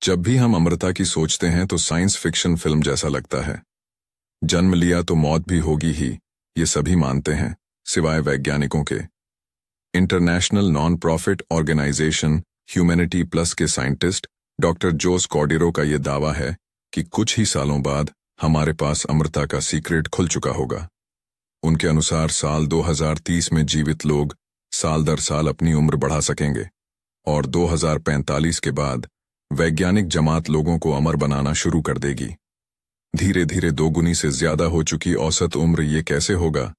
जब भी हम अमृता की सोचते हैं तो साइंस फिक्शन फिल्म जैसा लगता है। जन्म लिया तो मौत भी होगी ही, ये सभी मानते हैं, सिवाय वैज्ञानिकों के। International non profit organisation humanity plus के साइंटिस्ट डॉक्टर जोस कॉर्डिरो का ये दावा है कि कुछ ही सालों बाद हमारे पास अमृता का सीक्रेट खुल चुका होगा। उनके अनुसार साल 2030 में जीवित लोग साल दर साल अपनी उम्र बढ़ा सकेंगे और 2045 के बाद वैज्ञानिक जमात लोगों को अमर बनाना शुरू कर देगी। धीरे धीरे दोगुनी से ज्यादा हो चुकी औसत उम्र ये कैसे होगा,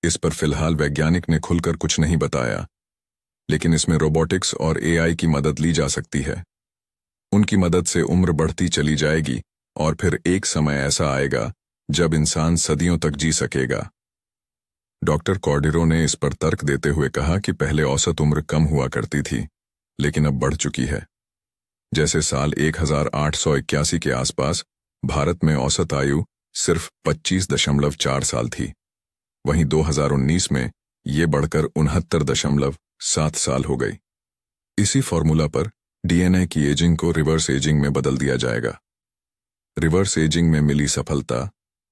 इस पर फिलहाल वैज्ञानिक ने खुलकर कुछ नहीं बताया, लेकिन इसमें रोबोटिक्स और एआई की मदद ली जा सकती है। उनकी मदद से उम्र बढ़ती चली जाएगी और फिर एक समय ऐसा आएगा जब इंसान सदियों तक जी सकेगा। डॉक्टर कॉर्डिरो ने इस पर तर्क देते हुए कहा कि पहले औसत उम्र कम हुआ करती थी, लेकिन अब बढ़ चुकी है। जैसे साल 1881 के आसपास भारत में औसत आयु सिर्फ 25.4 साल थी, वहीं 2019 में ये बढ़कर 69.7 साल हो गई। इसी फॉर्मूला पर डीएनए की एजिंग को रिवर्स एजिंग में बदल दिया जाएगा। रिवर्स एजिंग में मिली सफलता,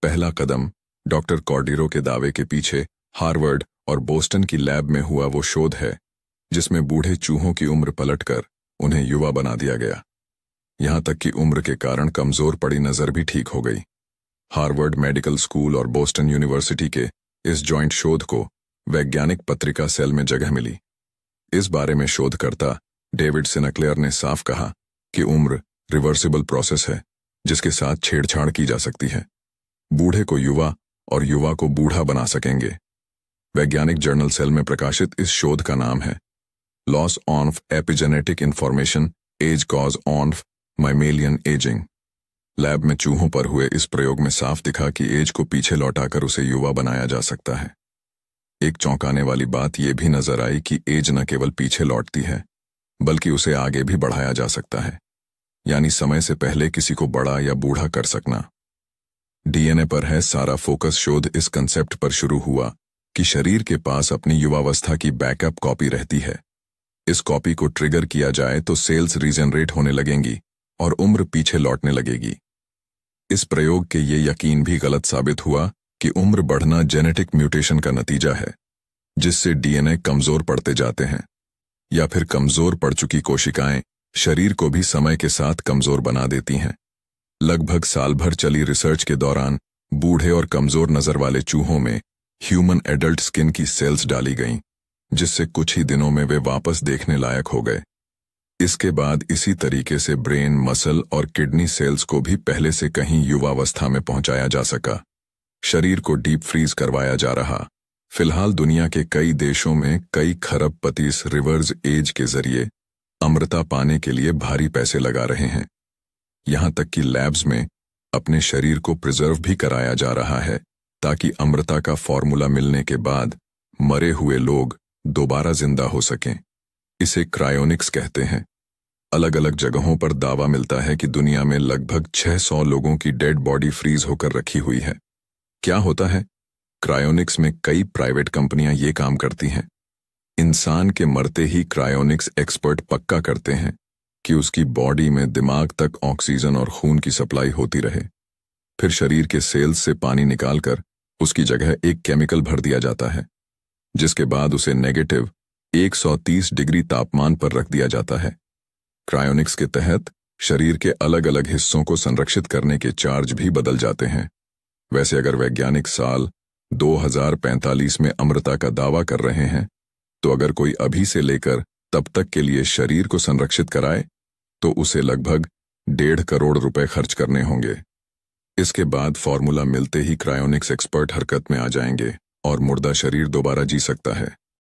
पहला कदम डॉक्टर कॉर्डिरो के दावे के पीछे हार्वर्ड और बोस्टन की लैब में हुआ वो शोध है जिसमें बूढ़े चूहों की उम्र पलटकर उन्हें युवा बना दिया गया। यहां तक कि उम्र के कारण कमजोर पड़ी नजर भी ठीक हो गई। हार्वर्ड मेडिकल स्कूल और बोस्टन यूनिवर्सिटी के इस जॉइंट शोध को वैज्ञानिक पत्रिका सेल में जगह मिली। इस बारे में शोधकर्ता डेविड सिनक्लेयर ने साफ कहा कि उम्र रिवर्सिबल प्रोसेस है जिसके साथ छेड़छाड़ की जा सकती है। बूढ़े को युवा और युवा को बूढ़ा बना सकेंगे। वैज्ञानिक जर्नल सेल में प्रकाशित इस शोध का नाम है loss of epigenetic information as cause of mammalian ageing. Lab में चूहों पर हुए इस प्रयोग में साफ दिखा कि एज को पीछे लौटाकर उसे युवा बनाया जा सकता है। एक चौंकाने वाली बात यह भी नजर आई कि एज न केवल पीछे लौटती है बल्कि उसे आगे भी बढ़ाया जा सकता है, यानी समय से पहले किसी को बड़ा या बूढ़ा कर सकना। डीएनए पर है सारा फोकस। शोध इस कंसेप्ट पर शुरू हुआ कि शरीर के पास अपनी युवावस्था की बैकअप कॉपी रहती है। इस कॉपी को ट्रिगर किया जाए तो सेल्स रीजनरेट होने लगेंगी और उम्र पीछे लौटने लगेगी। इस प्रयोग के ये यकीन भी गलत साबित हुआ कि उम्र बढ़ना जेनेटिक म्यूटेशन का नतीजा है, जिससे डीएनए कमजोर पड़ते जाते हैं, या फिर कमजोर पड़ चुकी कोशिकाएं शरीर को भी समय के साथ कमजोर बना देती हैं। लगभग साल भर चली रिसर्च के दौरान बूढ़े और कमजोर नजर वाले चूहों में ह्यूमन एडल्ट स्किन की सेल्स डाली गईं, जिससे कुछ ही दिनों में वे वापस देखने लायक हो गए। इसके बाद इसी तरीके से ब्रेन, मसल और किडनी सेल्स को भी पहले से कहीं युवावस्था में पहुंचाया जा सका। शरीर को डीप फ्रीज करवाया जा रहा। फिलहाल दुनिया के कई देशों में कई खरबपति इस रिवर्स एज के जरिए अमृता पाने के लिए भारी पैसे लगा रहे हैं। यहां तक कि लैब्स में अपने शरीर को प्रिजर्व भी कराया जा रहा है ताकि अमृता का फॉर्मूला मिलने के बाद मरे हुए लोग दोबारा जिंदा हो सकें। इसे क्रायोनिक्स कहते हैं। अलग अलग जगहों पर दावा मिलता है कि दुनिया में लगभग 600 लोगों की डेड बॉडी फ्रीज होकर रखी हुई है। क्या होता है? क्रायोनिक्स में कई प्राइवेट कंपनियां ये काम करती हैं। इंसान के मरते ही क्रायोनिक्स एक्सपर्ट पक्का करते हैं कि उसकी बॉडी में दिमाग तक ऑक्सीजन और खून की सप्लाई होती रहे। फिर शरीर के सेल्स से पानी निकालकर उसकी जगह एक केमिकल भर दिया जाता है, जिसके बाद उसे नेगेटिव 130 डिग्री तापमान पर रख दिया जाता है। क्रायोनिक्स के तहत शरीर के अलग अलग हिस्सों को संरक्षित करने के चार्ज भी बदल जाते हैं। वैसे अगर वैज्ञानिक साल 2045 में अमृता का दावा कर रहे हैं, तो अगर कोई अभी से लेकर तब तक के लिए शरीर को संरक्षित कराए तो उसे लगभग 1.5 करोड़ रुपए खर्च करने होंगे। इसके बाद फॉर्मूला मिलते ही क्रायोनिक्स एक्सपर्ट हरकत में आ जाएंगे और मुर्दा शरीर दोबारा जी सकता है।